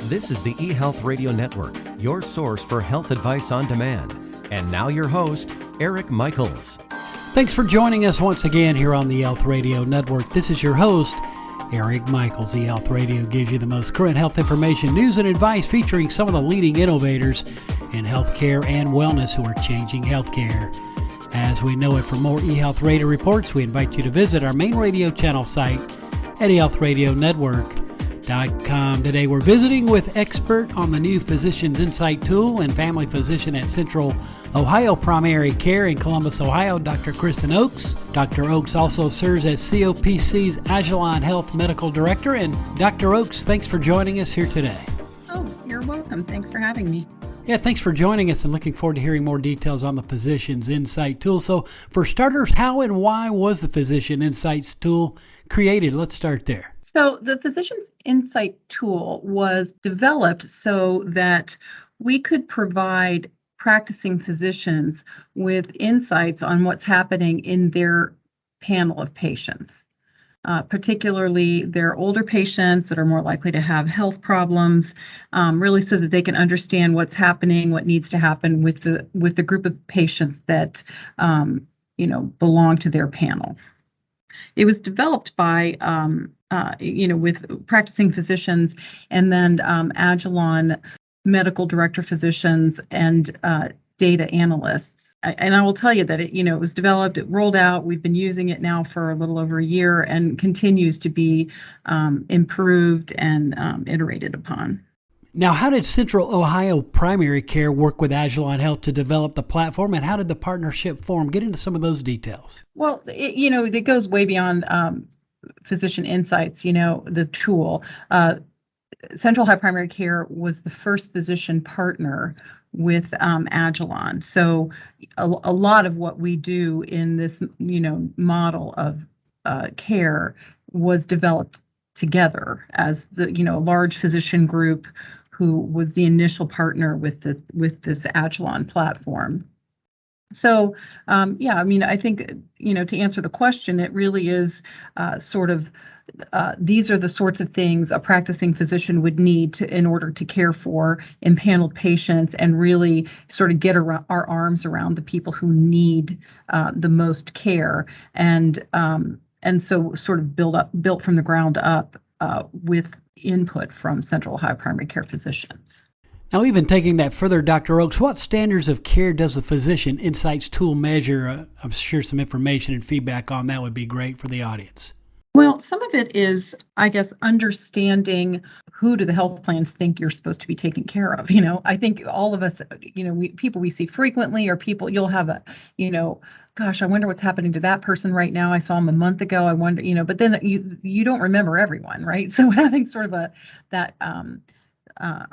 This is the eHealth Radio Network, your source for health advice on demand. And now your host, Eric Michaels. Thanks for joining us once again here on the eHealth Radio Network. This is your host, Eric Michaels. eHealth Radio gives you the most current health information, news, and advice featuring some of the leading innovators in healthcare and wellness who are changing healthcare as we know it. For more eHealth Radio reports, we invite you to visit our main radio channel site at eHealthRadioNetwork.com. Today we're visiting with expert on the new Physician's Insight tool and family physician at Central Ohio Primary Care in Columbus, Ohio, Dr. Kristin Oaks. Dr. Oaks also serves as COPC's Agilent Health Medical Director. And Dr. Oaks, thanks for joining us here today. Oh, you're welcome. Thanks for having me. Yeah, thanks for joining us and looking forward to hearing more details on the Physician's Insight tool. So for starters, how and why was the Physician Insights tool created? Let's start there. So the Physician's Insight tool was developed so that we could provide practicing physicians with insights on what's happening in their panel of patients. Particularly their older patients that are more likely to have health problems, really so that they can understand what's happening, what needs to happen with the group of patients that belong to their panel. It was developed by with practicing physicians and then Agilon medical director physicians and data analysts. And I will tell you that it was developed, it rolled out, we've been using it now for a little over a year and continues to be improved and iterated upon. Now, how did Central Ohio Primary Care work with Agilent Health to develop the platform, and how did the partnership form? Get into some of those details. Well, it goes way beyond Physician Insights, the tool. Central Ohio Primary Care was the first physician partner with Agilon. So a lot of what we do in this, model of care was developed together as the, large physician group who was the initial partner with this Agilon platform. So, I think, to answer the question, it really is these are the sorts of things a practicing physician would need in order to care for impaneled patients and really sort of get our arms around the people who need the most care, and so sort of built from the ground up with input from Central Ohio Primary Care physicians. Now, even taking that further, Dr. Oaks, what standards of care does the Physician Insights tool measure? I'm sure some information and feedback on that would be great for the audience. Well, some of it is, I guess, understanding who do the health plans think you're supposed to be taking care of. I think all of us, people we see frequently, or people you'll have gosh, I wonder what's happening to that person right now. I saw him a month ago. I wonder, but then you don't remember everyone, right? So having sort of that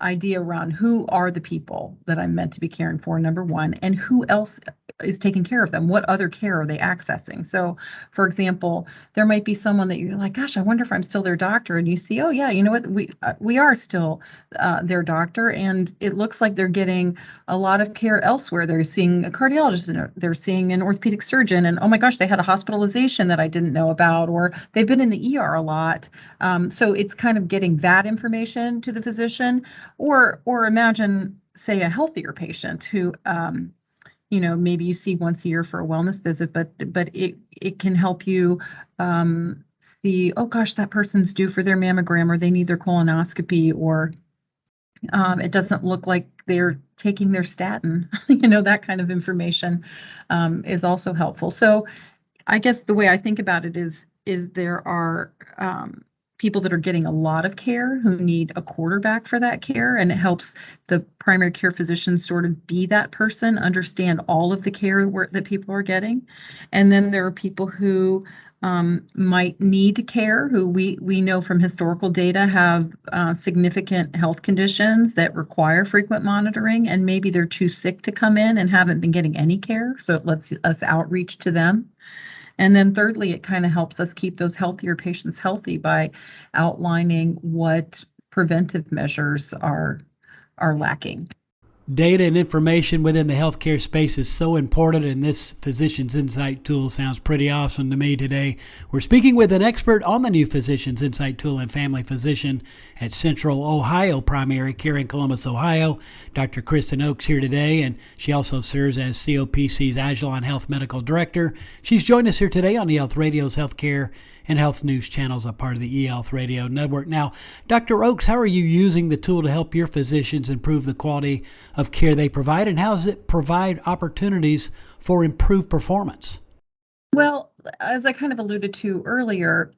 idea around who are the people that I'm meant to be caring for, number one, and who else is taking care of them. What other care are they accessing? So, for example, there might be someone that you're like, gosh, I wonder if I'm still their doctor. And you see, oh yeah, you know what, we are still their doctor, and it looks like they're getting a lot of care elsewhere. They're seeing a cardiologist, and they're seeing an orthopedic surgeon, and oh my gosh, they had a hospitalization that I didn't know about, or they've been in the ER a lot. So it's kind of getting that information to the physician, or imagine, say, a healthier patient who maybe you see once a year for a wellness visit, but it can help you see, oh gosh, that person's due for their mammogram, or they need their colonoscopy, or it doesn't look like they're taking their statin. That kind of information is also helpful. So I guess the way I think about it is there are people that are getting a lot of care who need a quarterback for that care, and it helps the primary care physicians sort of be that person, understand all of the care that people are getting. And then there are people who might need care, who we know from historical data have significant health conditions that require frequent monitoring, and maybe they're too sick to come in and haven't been getting any care, so it lets us outreach to them. And then thirdly, it kind of helps us keep those healthier patients healthy by outlining what preventive measures are lacking. Data and information within the healthcare space is so important, and this Physician's Insight tool sounds pretty awesome to me today. We're speaking with an expert on the new Physician's Insight tool and family physician at Central Ohio Primary Care in Columbus, Ohio. Dr. Kristin Oaks here today, and she also serves as COPC's Agilent Health Medical Director. She's joined us here today on the eHealth Radio's Healthcare and Health News channels, a part of the eHealth Radio Network. Now, Dr. Oaks, how are you using the tool to help your physicians improve the quality of care they provide, and how does it provide opportunities for improved performance? Well, as I kind of alluded to earlier,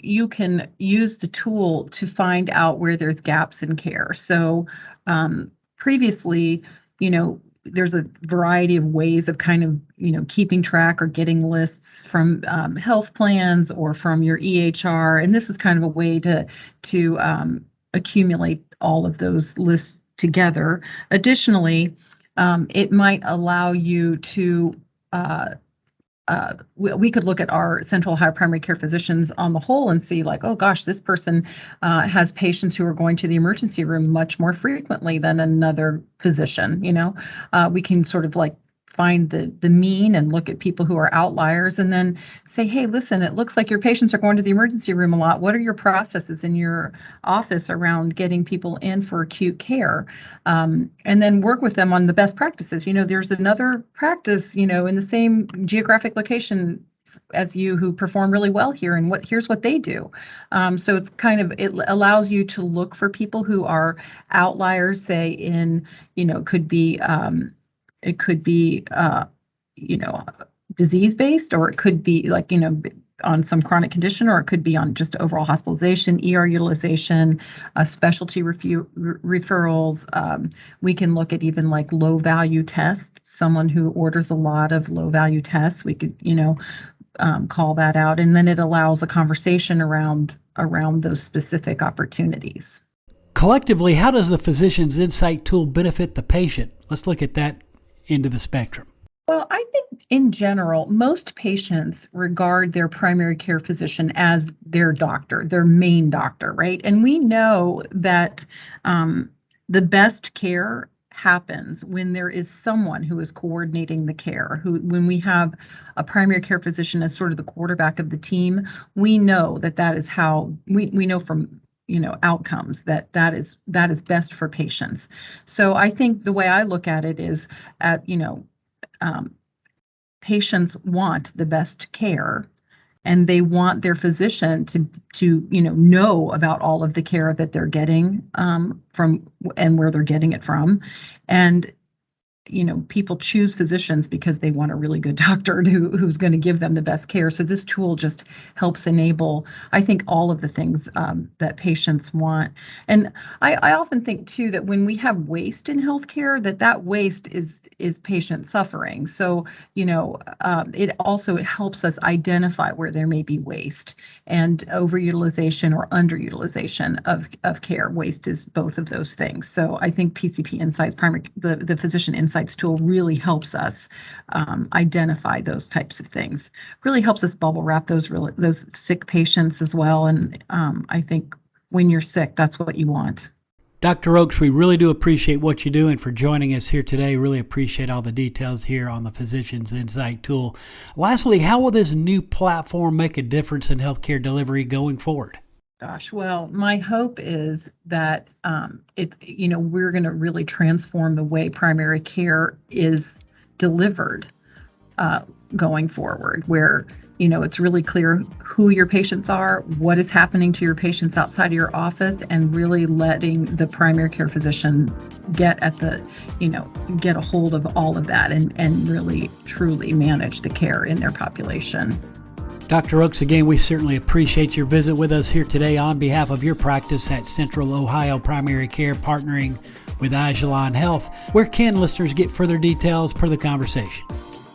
you can use the tool to find out where there's gaps in care. So previously, there's a variety of ways of kind of, keeping track or getting lists from health plans or from your EHR. And this is kind of a way to accumulate all of those lists together. Additionally, it might allow you to we could look at our Central Ohio primary care physicians on the whole and see like, oh gosh, this person has patients who are going to the emergency room much more frequently than another physician. We can sort of like find the mean and look at people who are outliers and then say, hey, listen, it looks like your patients are going to the emergency room a lot. What are your processes in your office around getting people in for acute care? And then work with them on the best practices. There's another practice, in the same geographic location as you who perform really well here, and here's what they do. So it's it allows you to look for people who are outliers, say in, it could be, disease-based, or it could be like, on some chronic condition, or it could be on just overall hospitalization, ER utilization, specialty referrals. We can look at even like low-value tests. Someone who orders a lot of low-value tests, we could, call that out. And then it allows a conversation around those specific opportunities. Collectively, how does the Physician's Insight tool benefit the patient? Let's look at that end of the spectrum. Well, I think in general, most patients regard their primary care physician as their doctor, their main doctor, right? And we know that the best care happens when there is someone who is coordinating the care. When we have a primary care physician as sort of the quarterback of the team, we know that is how we know from outcomes that is best for patients. So I think the way I look at it is patients want the best care, and they want their physician to know about all of the care that they're getting from and where they're getting it from. And people choose physicians because they want a really good doctor who's going to give them the best care. So this tool just helps enable, I think, all of the things that patients want. And I often think too that when we have waste in healthcare, that waste is patient suffering. So it helps us identify where there may be waste and overutilization or underutilization of care. Waste is both of those things. So I think PCP Insights, the Physician Insights tool really helps us identify those types of things. Really helps us bubble wrap those sick patients as well. And I think when you're sick, that's what you want. Dr. Oaks, we really do appreciate what you do and for joining us here today. Really appreciate all the details here on the Physician's Insight tool. Lastly, how will this new platform make a difference in healthcare delivery going forward? Gosh, well, my hope is that we're going to really transform the way primary care is delivered going forward, where it's really clear who your patients are, what is happening to your patients outside of your office, and really letting the primary care physician get a hold of all of that and really truly manage the care in their population. Dr. Oaks, again, we certainly appreciate your visit with us here today on behalf of your practice at Central Ohio Primary Care, partnering with Agilent Health. Where can listeners get further details per the conversation?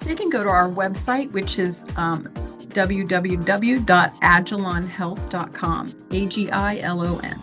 They can go to our website, which is www.agilonhealth.com, AGILON.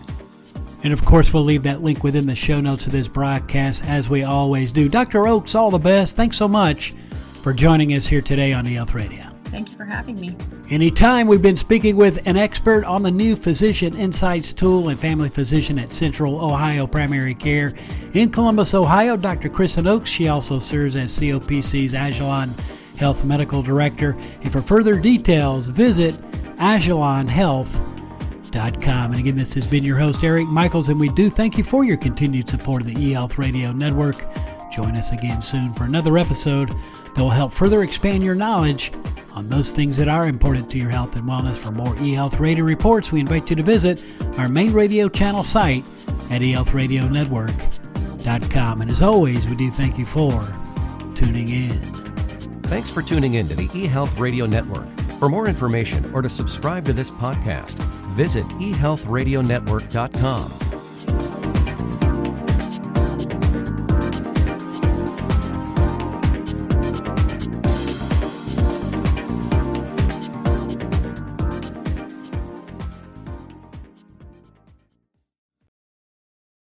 And of course, we'll leave that link within the show notes of this broadcast, as we always do. Dr. Oaks, all the best. Thanks so much for joining us here today on eHealth Radio. Thank you for having me. Anytime. We've been speaking with an expert on the new Physician Insights tool and family physician at Central Ohio Primary Care in Columbus, Ohio, Dr. Kristin Oaks. She also serves as COPC's Agilent Health Medical Director. And for further details, visit agilonhealth.com. And again, this has been your host, Eric Michaels, and we do thank you for your continued support of the eHealth Radio Network. Join us again soon for another episode that will help further expand your knowledge on those things that are important to your health and wellness. For more eHealth Radio reports, we invite you to visit our main radio channel site at eHealthRadioNetwork.com. And as always, we do thank you for tuning in. Thanks for tuning in to the eHealth Radio Network. For more information or to subscribe to this podcast, visit eHealthRadioNetwork.com.